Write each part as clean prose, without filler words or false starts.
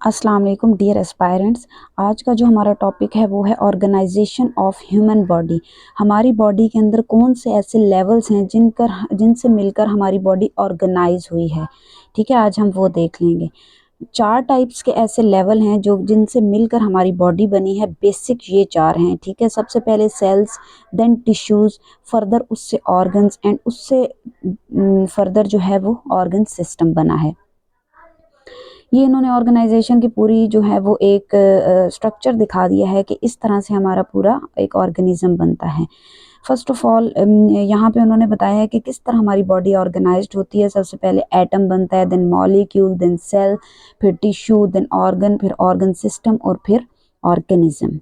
अस्सलाम वालेकुम dear aspirants. आज का जो हमारा टॉपिक है वो है ऑर्गेनाइजेशन ऑफ ह्यूमन बॉडी। हमारी बॉडी के अंदर कौन से ऐसे लेवल्स हैं जिनसे मिलकर हमारी बॉडी ऑर्गेनाइज हुई है। ठीक है, आज हम वो देख लेंगे। 4 टाइप्स के ऐसे लेवल हैं जो जिनसे मिलकर हमारी बॉडी बनी है। बेसिक ये 4 हैं। ठीक है, सबसे पहले सेल्स, देन टिश्यूज़, फर्दर उससे ऑर्गन्स एंड उससे फर्दर जो है वो ऑर्गन सिस्टम बना है। ये इन्होंने ऑर्गेनाइजेशन की पूरी जो है वो एक स्ट्रक्चर दिखा दिया है कि इस तरह से हमारा पूरा एक ऑर्गेनिज्म बनता है। फर्स्ट ऑफ ऑल यहाँ पे उन्होंने बताया है कि किस तरह हमारी बॉडी ऑर्गेनाइज्ड होती है। सबसे पहले एटम बनता है, देन मॉलिक्यूल, देन सेल, फिर टिश्यू, देन ऑर्गन, फिर ऑर्गन सिस्टम और फिर ऑर्गेनिज्म।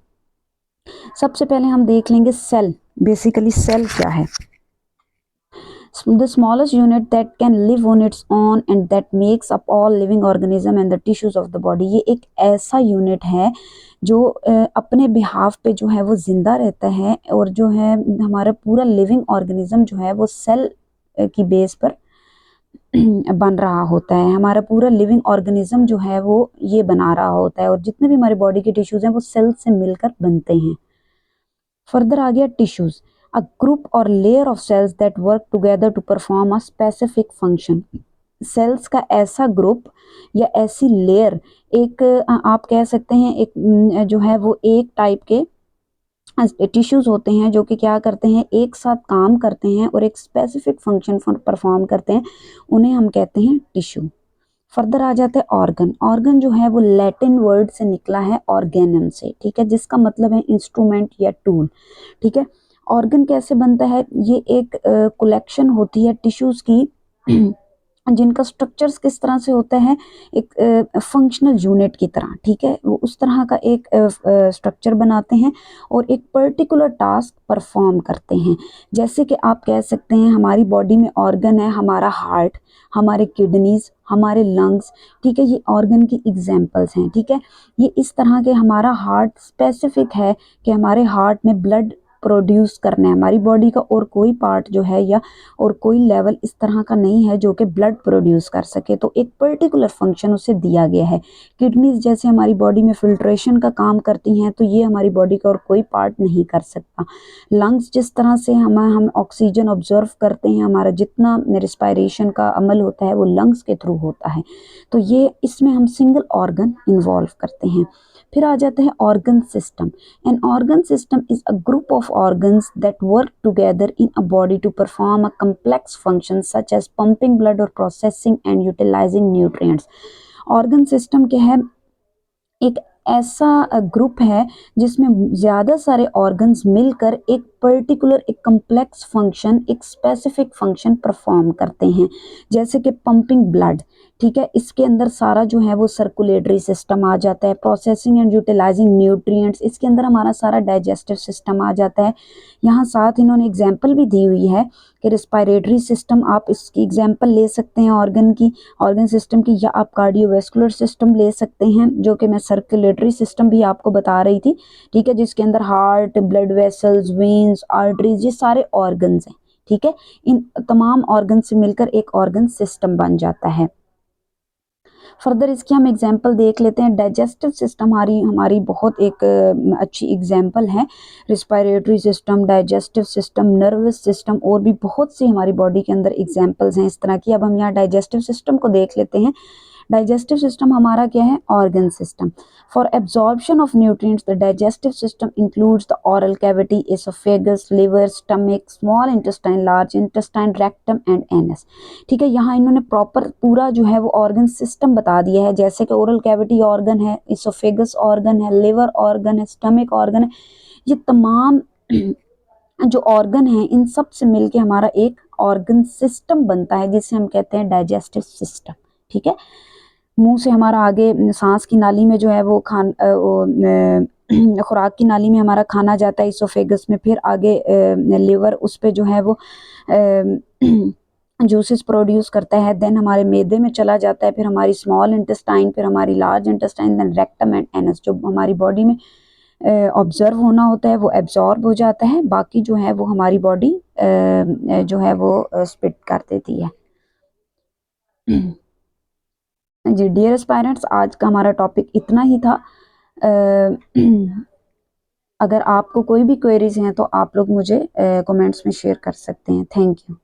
सबसे पहले हम देख लेंगे सेल। बेसिकली सेल क्या है? The smallest unit that can live on its own and that makes up all living organism and the tissues of the body। ये एक ऐसा यूनिट है जो अपने बिहाफ पे जो है वो जिंदा रहता है और जो है हमारा पूरा लिविंग ऑर्गेनिज्म जो है वो सेल की बेस पर बन रहा होता है। हमारा पूरा लिविंग ऑर्गेनिज्म जो है वो ये बना रहा होता है और जितने भी हमारी बॉडी के टिश्यूज हैं वो सेल से मिलकर बनते हैं। फर्दर आ गया tissues, a group or layer of cells that work together to perform a specific function। Cells का ऐसा ग्रुप या ऐसी लेयर, एक आप कह सकते हैं एक जो है वो एक टाइप के टिश्यूज होते हैं जो कि क्या करते हैं, एक साथ काम करते हैं और एक स्पेसिफिक फंक्शन परफॉर्म करते हैं। उन्हें हम कहते हैं टिश्यू। फर्दर आ जाते हैं ऑर्गन। ऑर्गन जो है वो लैटिन वर्ड से निकला है ऑर्गेनम से। ठीक है, जिसका मतलब है इंस्ट्रूमेंट या टूल। ठीक है, ऑर्गन कैसे बनता है? ये एक कलेक्शन होती है टिश्यूज की जिनका स्ट्रक्चर्स किस तरह से होता है, एक फंक्शनल यूनिट की तरह। ठीक है, वो उस तरह का एक स्ट्रक्चर बनाते हैं और एक पर्टिकुलर टास्क परफॉर्म करते हैं। जैसे कि आप कह सकते हैं हमारी बॉडी में ऑर्गन है, हमारा हार्ट, हमारे किडनीज, हमारे लंग्स। ठीक है, ये ऑर्गन की एग्जांपल्स हैं। ठीक है, ये इस तरह के हमारा हार्ट स्पेसिफिक है कि हमारे हार्ट में ब्लड प्रोड्यूस करना है। हमारी बॉडी का और कोई पार्ट जो है या और कोई लेवल इस तरह का नहीं है जो कि ब्लड प्रोड्यूस कर सके, तो एक पर्टिकुलर फंक्शन उसे दिया गया है। किडनीज जैसे हमारी बॉडी में फिल्ट्रेशन का काम करती हैं, तो ये हमारी बॉडी का और कोई पार्ट नहीं कर सकता। लंग्स जिस तरह से हम ऑक्सीजन ऑब्जर्व करते हैं, हमारा जितना रिस्पायरेशन का अमल होता है वो लंग्स के थ्रू होता है। तो ये इसमें हम सिंगल ऑर्गन इन्वॉल्व करते हैं। फिर आ जाते हैं organ system. An organ system is a group of organs that work together in a body to perform a complex functions such as pumping blood or processing and utilizing nutrients। Organ system क्या है? एक ऐसा group है जिसमें ज़्यादा सारे organs मिलकर एक पर्टिकुलर एक कम्प्लेक्स फंक्शन, एक स्पेसिफिक फंक्शन परफॉर्म करते हैं। जैसे कि पंपिंग ब्लड। ठीक है, इसके अंदर सारा जो है वो सर्कुलेटरी सिस्टम आ जाता है। प्रोसेसिंग एंड यूटिलाइजिंग न्यूट्रिएंट्स, इसके अंदर हमारा सारा डाइजेस्टिव सिस्टम आ जाता है। यहाँ साथ इन्होंने एग्जाम्पल भी दी हुई है कि रिस्पायरेटरी सिस्टम, आप इसकी एग्जाम्पल ले सकते हैं ऑर्गन की, ऑर्गन सिस्टम की, या आप कार्डियोवैस्कुलर सिस्टम ले सकते हैं जो कि मैं सर्कुलेटरी सिस्टम भी आपको बता रही थी। ठीक है, जिसके अंदर heart, blood vessels, veins, arteries, ये सारे ऑर्गन्स हैं। ठीक है, इन तमाम ऑर्गन से मिलकर एक ऑर्गन सिस्टम बन जाता है। फर्दर इसकी हम एग्जाम्पल देख लेते हैं। डाइजेस्टिव सिस्टम हमारी हमारी बहुत एक अच्छी एग्जाम्पल है। Respiratory system, digestive system, nervous system और भी बहुत सी हमारी बॉडी के अंदर एग्जाम्पल्स हैं इस तरह की। अब हम यहाँ डाइजेस्टिव सिस्टम को देख लेते हैं। डाइजेस्टिव सिस्टम हमारा क्या है? Organ system. For absorption of nutrients the digestive system includes the oral cavity, oesophagus, liver, stomach, small intestine, large intestine, rectum and anus. ठीक है, यहाँ इन्होंने प्रॉपर पूरा जो है वो ऑर्गन सिस्टम बता दिया है। जैसे कि ओरल कैविटी ऑर्गन है, एसोफेगस ऑर्गन है, लिवर ऑर्गन है, स्टमक ऑर्गन है। ये तमाम जो ऑर्गन है इन सब से मिलके हमारा एक ऑर्गन सिस्टम बनता है जिसे हम कहते हैं डाइजेस्टिव सिस्टम। ठीक है, मुंह से हमारा आगे सांस की नाली में जो है वो खुराक की नाली में हमारा खाना जाता है इसोफेगस में, फिर आगे लिवर उस पे जो है वो जूसेस प्रोड्यूस करता है, देन हमारे मैदे में चला जाता है, फिर हमारी स्मॉल इंटेस्टाइन, फिर हमारी large intestine, then rectum and anus. जो हमारी बॉडी में ऑब्जर्व होना होता है वो एब्जॉर्ब हो जाता है, बाकी जो है वो हमारी बॉडी जो है वो स्पिट कर देती है। जी डियर एस्पायरेंट्स, आज का हमारा टॉपिक इतना ही था। अ, अगर आपको कोई भी क्वेरीज हैं तो आप लोग मुझे कमेंट्स में शेयर कर सकते हैं। Thank you.